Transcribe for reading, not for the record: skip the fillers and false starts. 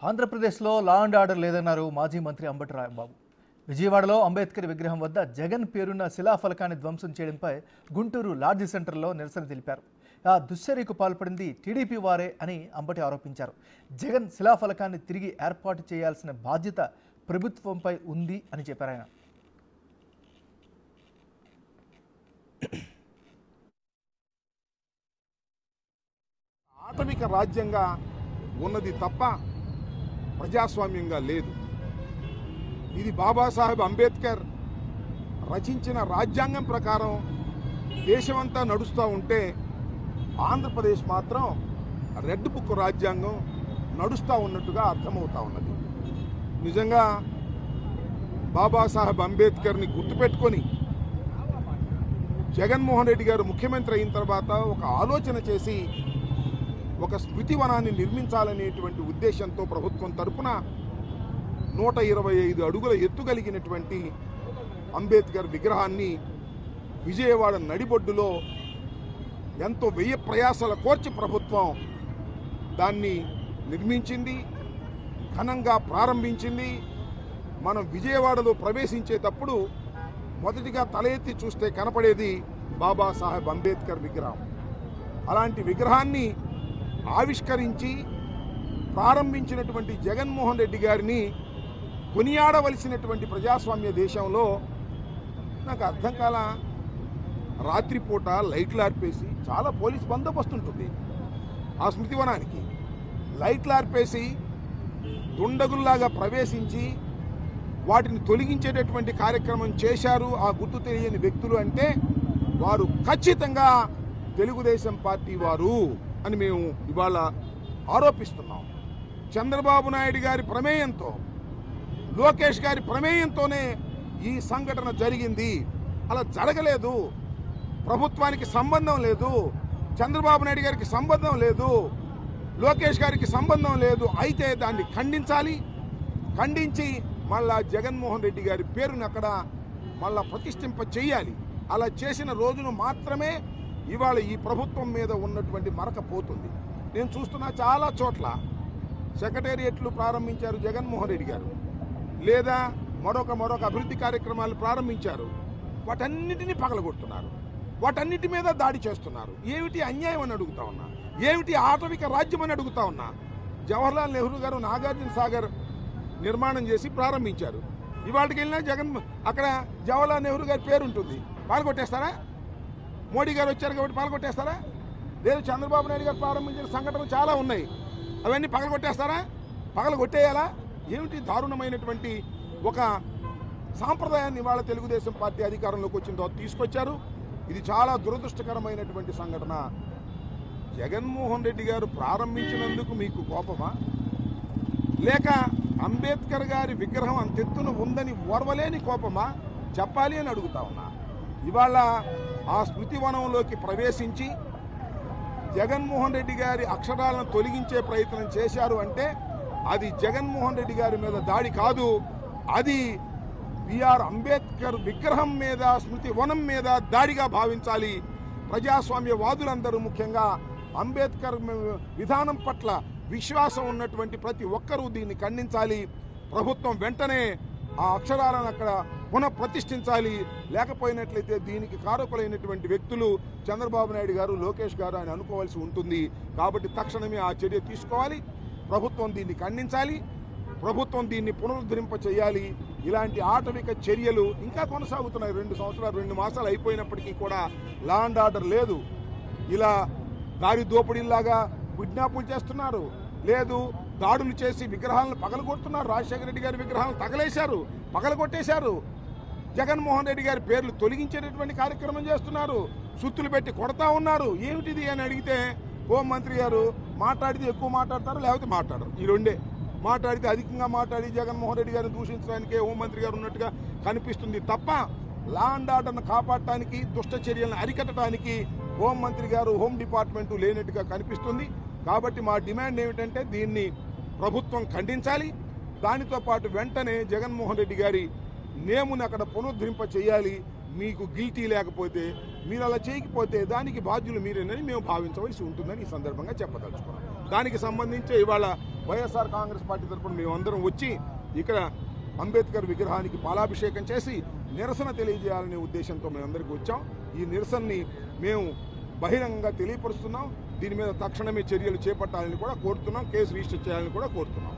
ఆంధ్రప్రదేశ్లో law and order లేదన్నారు మాజీ మంత్రి అంబటి రాంబాబు. విజయవాడలో అంబేద్కర్ విగ్రహం వద్ద జగన్ పేరున్న శిలాఫలకాన్ని ధ్వంసం చేయడంపై గుంటూరు లాడ్జి సెంటర్లో నిరసన తెలిపారు. ఆ దుశ్చర్యకు పాల్పడింది టీడీపీ వారే అని అంబటి ఆరోపించారు. జగన్ శిలాఫలకాన్ని తిరిగి ఏర్పాటు చేయాల్సిన బాధ్యత ప్రభుత్వంపై ఉంది అని చెప్పారు ఆయన. ఆటవిక రాజ్యంగా ఉన్నది తప్ప ప్రజాస్వామ్యంగా లేదు. ఇది బాబాసాహెబ్ అంబేద్కర్ రచించిన రాజ్యాంగం ప్రకారం దేశమంతా నడుస్తూ ఉంటే ఆంధ్రప్రదేశ్ మాత్రం రెడ్ బుక్ రాజ్యాంగం నడుస్తూ ఉన్నట్టుగా అర్థమవుతా ఉన్నది. నిజంగా బాబాసాహెబ్ అంబేద్కర్ని గుర్తుపెట్టుకొని జగన్మోహన్ రెడ్డి గారు ముఖ్యమంత్రి అయిన తర్వాత ఒక ఆలోచన చేసి ఒక స్మృతివనాన్ని నిర్మించాలనేటువంటి ఉద్దేశంతో ప్రభుత్వం తరపున 125 అడుగుల ఎత్తు కలిగినటువంటి అంబేద్కర్ విగ్రహాన్ని విజయవాడ నడిబొడ్డులో ఎంతో వ్యయ ప్రయాసాల కోర్చి ప్రభుత్వం దాన్ని నిర్మించింది, ఘనంగా ప్రారంభించింది. మనం విజయవాడలో ప్రవేశించేటప్పుడు మొదటిగా తల ఎత్తి చూస్తే కనపడేది బాబాసాహెబ్ అంబేద్కర్ విగ్రహం. అలాంటి విగ్రహాన్ని ఆవిష్కరించి ప్రారంభించినటువంటి జగన్మోహన్ రెడ్డి గారిని కొనియాడవలసినటువంటి ప్రజాస్వామ్య దేశంలో నాకు అర్థం కాల. రాత్రిపూట లైట్లు ఆర్పేసి, చాలా పోలీస్ బందోబస్తు ఉంటుంది ఆ స్మృతివనానికి, లైట్లు ఆర్పేసి దుండగుల్లాగా ప్రవేశించి వాటిని తొలగించేటటువంటి కార్యక్రమం చేశారు ఆ గుర్తు తెలియని వ్యక్తులు. అంటే వారు ఖచ్చితంగా తెలుగుదేశం పార్టీ వారు అని మేము ఇవాళ ఆరోపిస్తున్నాం. చంద్రబాబు నాయుడు గారి ప్రమేయంతో, లోకేష్ గారి ప్రమేయంతోనే ఈ సంఘటన జరిగింది. అలా జరగలేదు. ప్రభుత్వానికి సంబంధం లేదు, చంద్రబాబు నాయుడు గారికి సంబంధం లేదు, లోకేష్ గారికి సంబంధం లేదు. అయితే దాన్ని ఖండించాలి. ఖండించి మళ్ళా జగన్మోహన్ రెడ్డి గారి పేరుని అక్కడ మళ్ళా ప్రతిష్ఠింప చేయాలి. అలా చేసిన రోజును మాత్రమే ఇవాళ ఈ ప్రభుత్వం మీద ఉన్నటువంటి మరక పోతుంది. నేను చూస్తున్నా చాలా చోట్ల సెక్రటేరియట్లు ప్రారంభించారు జగన్మోహన్ రెడ్డి గారు, లేదా మరొక అభివృద్ధి కార్యక్రమాలు ప్రారంభించారు. వాటన్నిటినీ పగలగొడుతున్నారు, వాటన్నిటి మీద దాడి చేస్తున్నారు. ఏమిటి అన్యాయం అని అడుగుతా ఉన్నా, ఏమిటి ఆటవిక రాజ్యం అని అడుగుతా ఉన్నా. జవహర్లాల్ నెహ్రూ గారు నాగార్జున సాగర్ నిర్మాణం చేసి ప్రారంభించారు. ఇవాళకి వెళ్ళినా అక్కడ జవహర్లాల్ నెహ్రూ గారి పేరు ఉంటుంది. పాల్గొట్టేస్తారా? మోడీ గారు వచ్చారు కాబట్టి పాల్గొట్టేస్తారా? లేదు, చంద్రబాబు నాయుడు గారు ప్రారంభించిన సంఘటనలు చాలా ఉన్నాయి, అవన్నీ పగలగొట్టేస్తారా? పగలగొట్టేయాలా? ఏమిటి దారుణమైనటువంటి ఒక సాంప్రదాయాన్ని ఇవాళ తెలుగుదేశం పార్టీ అధికారంలోకి వచ్చిన తర్వాత తీసుకొచ్చారు. ఇది చాలా దురదృష్టకరమైనటువంటి సంఘటన. జగన్మోహన్ రెడ్డి గారు ప్రారంభించినందుకు మీకు కోపమా, లేక అంబేద్కర్ గారి విగ్రహం అంతెత్తున ఉందని ఓర్వలేని కోపమా? చెప్పాలి అని అడుగుతా ఉన్నా. ఇవాళ ఆ స్మృతివనంలోకి ప్రవేశించి జగన్మోహన్ రెడ్డి గారి అక్షరాలను తొలగించే ప్రయత్నం చేశారు అంటే అది జగన్మోహన్ రెడ్డి గారి మీద దాడి కాదు, అది బిఆర్ అంబేద్కర్ విగ్రహం మీద, స్మృతివనం మీద దాడిగా భావించాలి. ప్రజాస్వామ్యవాదులందరూ, ముఖ్యంగా అంబేద్కర్ విధానం పట్ల విశ్వాసం ఉన్నటువంటి ప్రతి ఒక్కరూ దీన్ని ఖండించాలి. ప్రభుత్వం వెంటనే ఆ అక్షరాలను అక్కడ పునఃప్రతిష్ఠించాలి. లేకపోయినట్లయితే దీనికి కారకులైనటువంటి వ్యక్తులు చంద్రబాబు నాయుడు గారు, లోకేష్ గారు అని అనుకోవాల్సి ఉంటుంది. కాబట్టి తక్షణమే ఆ చర్య తీసుకోవాలి. ప్రభుత్వం దీన్ని ఖండించాలి, ప్రభుత్వం దీన్ని పునరుద్ధరింప చేయాలి. ఇలాంటి ఆటవిక చర్యలు ఇంకా కొనసాగుతున్నాయి. 2 సంవత్సరాలు 2 మాసాలు అయిపోయినప్పటికీ కూడా లా అండ్ ఆర్డర్ లేదు. ఇలా దారి దోపిడీలాగా కిడ్నాపులు చేస్తున్నారు, లేదు దాడులు చేసి విగ్రహాలను పగలగొడుతున్నారు. రాజశేఖర రెడ్డి గారి విగ్రహాలను తగలేశారు, పగలగొట్టేశారు. జగన్మోహన్ రెడ్డి గారి పేర్లు తొలగించేటటువంటి కార్యక్రమం చేస్తున్నారు, సుత్తులు పెట్టి కొడతా ఉన్నారు. ఏమిటిది అని అడిగితే హోంమంత్రి గారు మాట్లాడితే ఎక్కువ మాట్లాడతారు, లేకపోతే మాట్లాడరు. ఈ రెండే. మాట్లాడితే అధికంగా మాట్లాడి జగన్మోహన్ రెడ్డి గారిని దూషించడానికే హోంమంత్రి గారు ఉన్నట్టుగా కనిపిస్తుంది తప్ప లా అండ్ ఆర్డర్ను కాపాడటానికి, దుష్ట చర్యలను అరికట్టడానికి హోంమంత్రి గారు, హోం డిపార్ట్మెంటు లేనట్టుగా కనిపిస్తుంది. కాబట్టి మా డిమాండ్ ఏమిటంటే దీన్ని ప్రభుత్వం ఖండించాలి. దానితో పాటు వెంటనే జగన్మోహన్ రెడ్డి గారి నేముని అక్కడ పునరుద్ధరింప చేయాలి. మీకు గిల్టీ లేకపోతే, మీరు అలా చేయకపోతే దానికి బాధ్యులు మీరేనని మేము భావించవలసి ఉంటుందని ఈ సందర్భంగా చెప్పదలుచుకున్నాం. దానికి సంబంధించి ఇవాళ వైఎస్ఆర్ కాంగ్రెస్ పార్టీ తరఫున మేమందరం వచ్చి ఇక్కడ అంబేద్కర్ విగ్రహానికి పాలాభిషేకం చేసి నిరసన తెలియజేయాలనే ఉద్దేశంతో మేమందరికీ వచ్చాం. ఈ నిరసనని మేము బహిరంగంగా తెలియపరుస్తున్నాం. దీని మీద తక్షణమే చర్యలు చేపట్టాలని కూడా కోరుతున్నాం. కేసు రిజిస్టర్ చేయాలని కూడా కోరుతున్నాం.